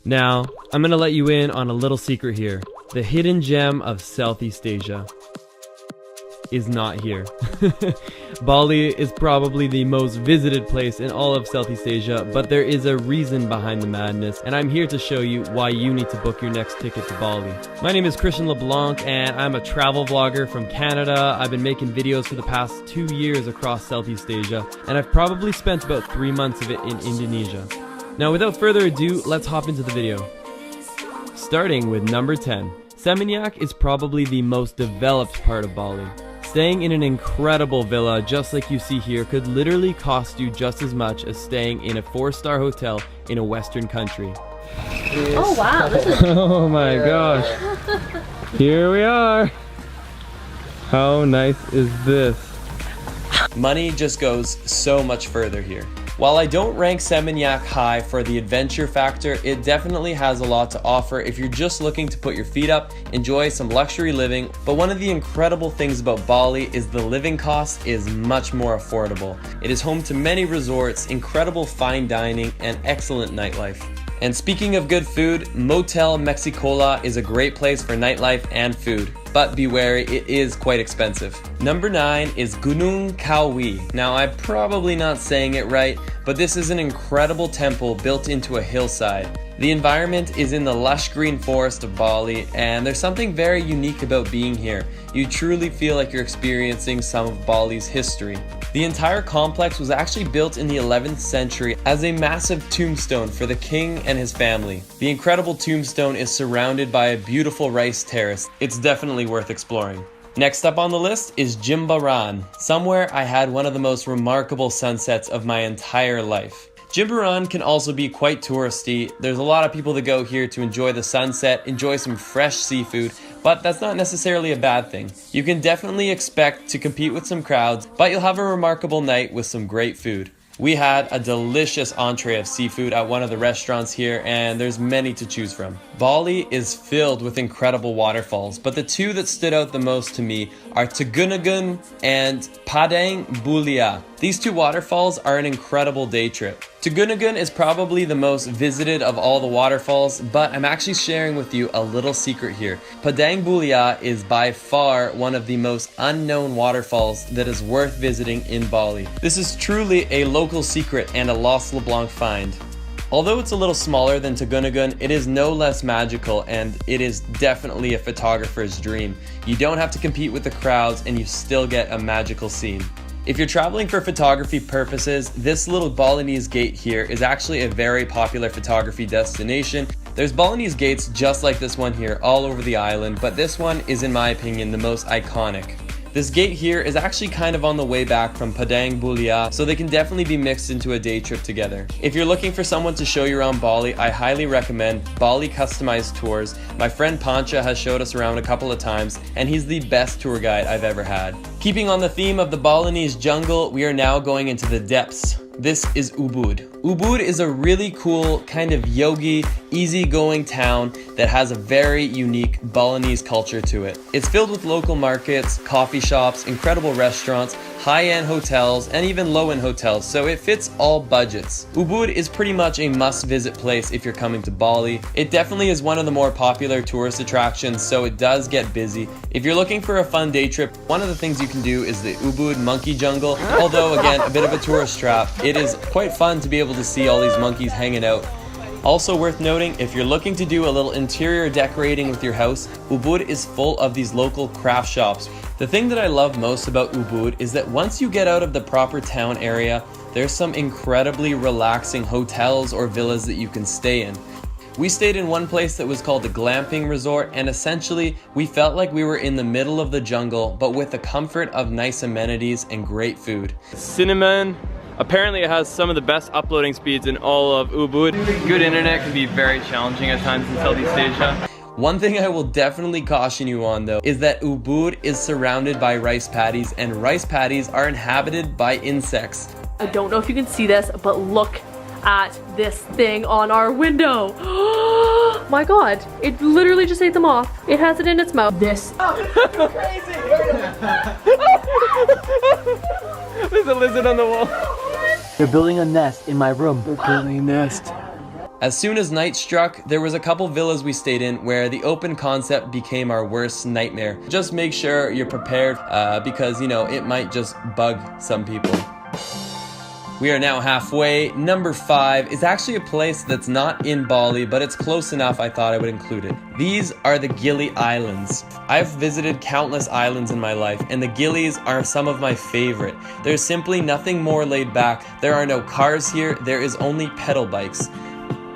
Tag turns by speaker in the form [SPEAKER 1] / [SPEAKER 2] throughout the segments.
[SPEAKER 1] Now, I'm gonna let you in on a little secret here. The hidden gem of Southeast Asia is not here. Bali is probably the most visited place in all of Southeast Asia, but there is a reason behind the madness, and I'm here to show you why you need to book your next ticket to Bali. My name is Christian LeBlanc, and I'm a travel vlogger from Canada. I've been making videos for the past 2 years across Southeast Asia, and I've probably spent about 3 months of it in Indonesia. Now, without further ado, let's hop into the video. Starting with number 10. Seminyak is probably the most developed part of Bali. Staying in an incredible villa just like you see here could literally cost you just as much as staying in a 4-star hotel in a Western country.
[SPEAKER 2] Oh wow, this is...
[SPEAKER 1] Oh my gosh. Here we are. How nice is this? Money just goes so much further here. While I don't rank Seminyak high for the adventure factor, it definitely has a lot to offer if you're just looking to put your feet up, enjoy some luxury living. But one of the incredible things about Bali is the living cost is much more affordable. It is home to many resorts, incredible fine dining, and excellent nightlife. And speaking of good food, Motel Mexicola is a great place for nightlife and food. But be wary, it is quite expensive. Number 9 is Gunung Kawi. Now, I'm probably not saying it right, but this is an incredible temple built into a hillside. The environment is in the lush green forest of Bali, and there's something very unique about being here. You truly feel like you're experiencing some of Bali's history. The entire complex was actually built in the 11th century as a massive tombstone for the king and his family. The incredible tombstone is surrounded by a beautiful rice terrace. It's definitely worth exploring. Next up on the list is Jimbaran, somewhere I had one of the most remarkable sunsets of my entire life. Jimbaran can also be quite touristy. There's a lot of people that go here to enjoy the sunset, enjoy some fresh seafood, but that's not necessarily a bad thing. You can definitely expect to compete with some crowds, but you'll have a remarkable night with some great food. We had a delicious entree of seafood at one of the restaurants here, and there's many to choose from. Bali is filled with incredible waterfalls, but the two that stood out the most to me are Tugunagun and Padang Bulia. These two waterfalls are an incredible day trip. Tugunagun is probably the most visited of all the waterfalls, but I'm actually sharing with you a little secret here. Padang Bulia is by far one of the most unknown waterfalls that is worth visiting in Bali. This is truly a local secret and a Lost LeBlanc find. Although it's a little smaller than Tugunagun, it is no less magical, and it is definitely a photographer's dream. You don't have to compete with the crowds, and you still get a magical scene. If you're traveling for photography purposes, this little Balinese gate here is actually a very popular photography destination. There's Balinese gates just like this one here all over the island, but this one is, in my opinion, the most iconic. This gate here is actually kind of on the way back from Padang Bulia, so they can definitely be mixed into a day trip together. If you're looking for someone to show you around Bali, I highly recommend Bali Customized Tours. My friend Pancha has showed us around a couple of times, and he's the best tour guide I've ever had. Keeping on the theme of the Balinese jungle, we are now going into the depths. This is Ubud. Ubud is a really cool, kind of yogi, easygoing town that has a very unique Balinese culture to it. It's filled with local markets, coffee shops, incredible restaurants, high-end hotels, and even low-end hotels, so it fits all budgets. Ubud is pretty much a must-visit place if you're coming to Bali. It definitely is one of the more popular tourist attractions, so it does get busy. If you're looking for a fun day trip, one of the things you can do is the Ubud Monkey Jungle, although again, a bit of a tourist trap. It is quite fun to be able to see all these monkeys hanging out. Also worth noting, if you're looking to do a little interior decorating with your house, Ubud is full of these local craft shops. The thing that I love most about Ubud is that once you get out of the proper town area, there's some incredibly relaxing hotels or villas that you can stay in. We stayed in one place that was called the Glamping Resort, and essentially we felt like we were in the middle of the jungle, but with the comfort of nice amenities and great food. Cinnamon. Apparently it has some of the best uploading speeds in all of Ubud. Good internet can be very challenging at times in Southeast Asia. One thing I will definitely caution you on though is that Ubud is surrounded by rice paddies, and rice paddies are inhabited by insects.
[SPEAKER 2] I don't know if you can see this, but look at this thing on our window. My god, it literally just ate them off. It has it in its mouth. This. Oh, you're crazy.
[SPEAKER 1] There's a lizard on the wall.
[SPEAKER 3] They're building a nest in my room.
[SPEAKER 1] They're building a nest. As soon as night struck, there was a couple villas we stayed in where the open concept became our worst nightmare. Just make sure you're prepared because, you know, it might just bug some people. We are now halfway. Number 5 is actually a place that's not in Bali, but it's close enough I thought I would include it. These are the Gili Islands. I've visited countless islands in my life, and the Gilis are some of my favorite. There's simply nothing more laid back. There are no cars here, there is only pedal bikes.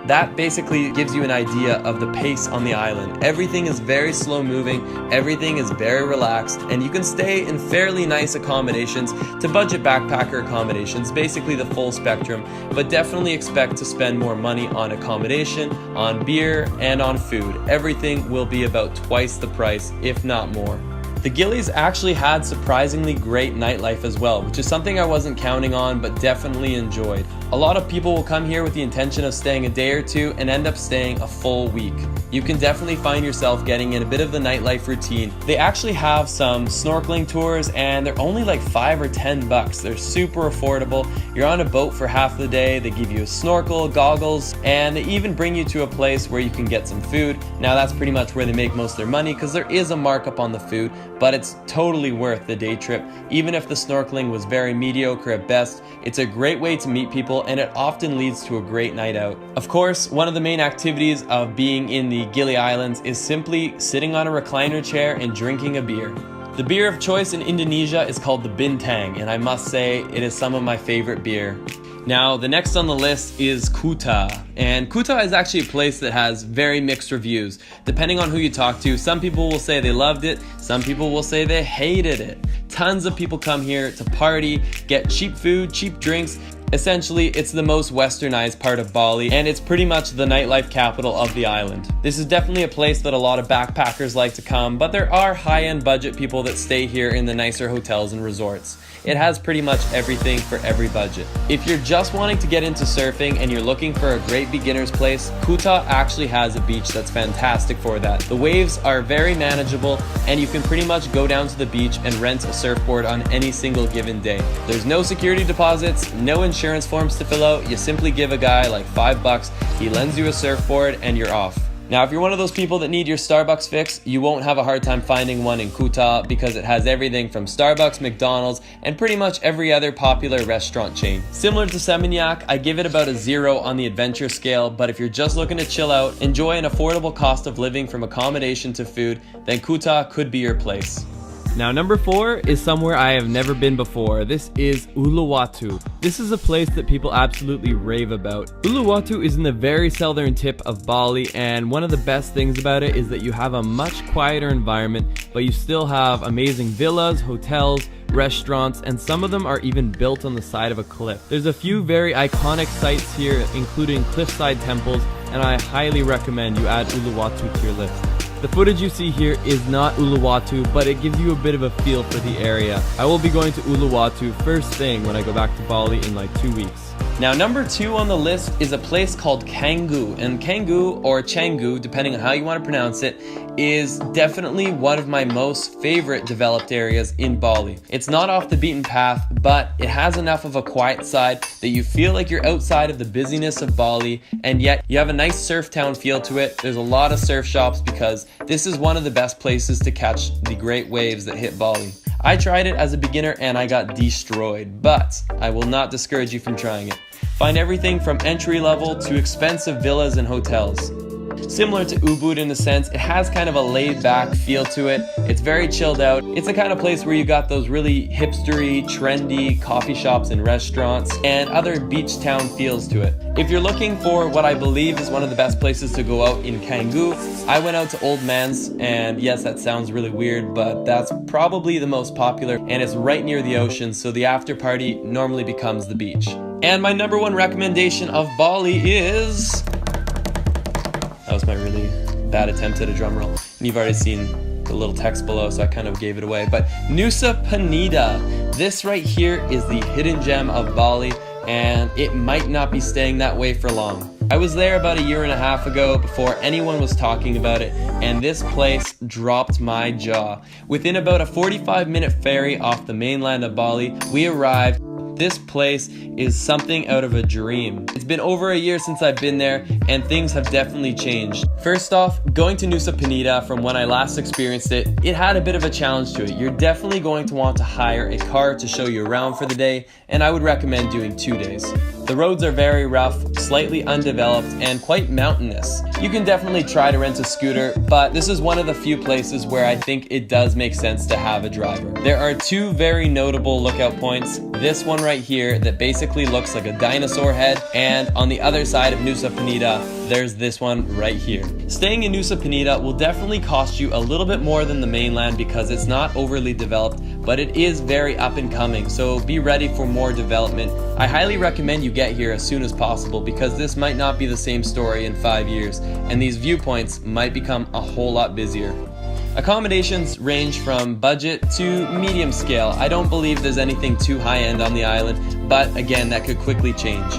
[SPEAKER 1] That basically gives you an idea of the pace on the island. Everything is very slow moving, everything is very relaxed, and you can stay in fairly nice accommodations to budget backpacker accommodations, basically the full spectrum, but definitely expect to spend more money on accommodation, on beer, and on food. Everything will be about twice the price, if not more. The Gilis actually had surprisingly great nightlife as well, which is something I wasn't counting on but definitely enjoyed. A lot of people will come here with the intention of staying a day or two and end up staying a full week. You can definitely find yourself getting in a bit of the nightlife routine. They actually have some snorkeling tours and they're only like $5 or $10. They're super affordable. You're on a boat for half the day, they give you a snorkel, goggles, and they even bring you to a place where you can get some food. Now that's pretty much where they make most of their money because there is a markup on the food, but it's totally worth the day trip. Even if the snorkeling was very mediocre at best, it's a great way to meet people and it often leads to a great night out. Of course, one of the main activities of being in the Gili Islands is simply sitting on a recliner chair and drinking a beer. The beer of choice in Indonesia is called the Bintang, and I must say it is some of my favorite beer. Now, the next on the list is Kuta, and Kuta is actually a place that has very mixed reviews. Depending on who you talk to, some people will say they loved it, some people will say they hated it. Tons of people come here to party, get cheap food, cheap drinks. Essentially, it's the most westernized part of Bali, and it's pretty much the nightlife capital of the island. This is definitely a place that a lot of backpackers like to come, but there are high-end budget people that stay here in the nicer hotels and resorts. It has pretty much everything for every budget. If you're just wanting to get into surfing and you're looking for a great beginner's place, Kuta actually has a beach that's fantastic for that. The waves are very manageable and you can pretty much go down to the beach and rent a surfboard on any single given day. There's no security deposits, no insurance forms to fill out. You simply give a guy like $5, he lends you a surfboard and you're off. Now, if you're one of those people that need your Starbucks fix, you won't have a hard time finding one in Kuta because it has everything from Starbucks, McDonald's, and pretty much every other popular restaurant chain. Similar to Seminyak, I give it about a 0 on the adventure scale, but if you're just looking to chill out, enjoy an affordable cost of living from accommodation to food, then Kuta could be your place. Now, number 4 is somewhere I have never been before. This is Uluwatu. This is a place that people absolutely rave about. Uluwatu is in the very southern tip of Bali, and one of the best things about it is that you have a much quieter environment, but you still have amazing villas, hotels, restaurants, and some of them are even built on the side of a cliff. There's a few very iconic sites here, including cliffside temples, and I highly recommend you add Uluwatu to your list. The footage you see here is not Uluwatu, but it gives you a bit of a feel for the area. I will be going to Uluwatu first thing when I go back to Bali in like 2 weeks. Now, number 2 on the list is a place called Canggu, and Canggu, or Canggu, depending on how you want to pronounce it, is definitely one of my most favorite developed areas in Bali. It's not off the beaten path, but it has enough of a quiet side that you feel like you're outside of the busyness of Bali, and yet you have a nice surf town feel to it. There's a lot of surf shops because this is one of the best places to catch the great waves that hit Bali. I tried it as a beginner and I got destroyed, but I will not discourage you from trying it. Find everything from entry level to expensive villas and hotels. Similar to Ubud in a sense, it has kind of a laid back feel to it. It's very chilled out. It's the kind of place where you got those really hipstery, trendy coffee shops and restaurants and other beach town feels to it. If you're looking for what I believe is one of the best places to go out in Canggu, I went out to Old Man's, and yes, that sounds really weird, but that's probably the most popular and it's right near the ocean, so the after party normally becomes the beach. And my number 1 recommendation of Bali is... That was my really bad attempt at a drum roll. And you've already seen the little text below, so I kind of gave it away. But Nusa Penida. This right here is the hidden gem of Bali, and it might not be staying that way for long. I was there about a year and a half ago before anyone was talking about it, and this place dropped my jaw. Within about a 45-minute ferry off the mainland of Bali, we arrived. this place is something out of a dream. It's been over a year since I've been there, and things have definitely changed. First off, going to Nusa Penida from when I last experienced it, it had a bit of a challenge to it. You're definitely going to want to hire a car to show you around for the day, and I would recommend doing 2 days. The roads are very rough, slightly undeveloped, and quite mountainous. You can definitely try to rent a scooter, but this is one of the few places where I think it does make sense to have a driver. There are 2 very notable lookout points. This one right here that basically looks like a dinosaur head, and on the other side of Nusa Penida, there's this one right here. Staying in Nusa Penida will definitely cost you a little bit more than the mainland because it's not overly developed, but it is very up and coming, so be ready for more development. I highly recommend you get here as soon as possible because this might not be the same story in 5 years, and these viewpoints might become a whole lot busier. Accommodations range from budget to medium scale. I don't believe there's anything too high-end on the island, but again, that could quickly change.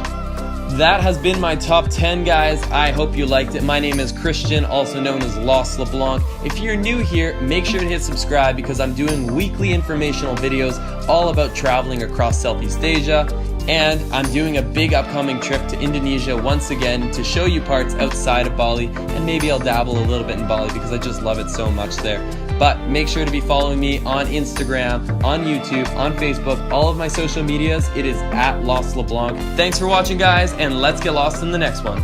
[SPEAKER 1] That has been my top 10, guys. I hope you liked it. My name is Christian, also known as Lost LeBlanc. If you're new here, make sure to hit subscribe because I'm doing weekly informational videos all about traveling across Southeast Asia. And I'm doing a big upcoming trip to Indonesia once again to show you parts outside of Bali, and maybe I'll dabble a little bit in Bali because I just love it so much there. But make sure to be following me on Instagram, on YouTube, on Facebook, all of my social medias. It is @LostLeBlanc. Thanks for watching, guys, and let's get lost in the next one.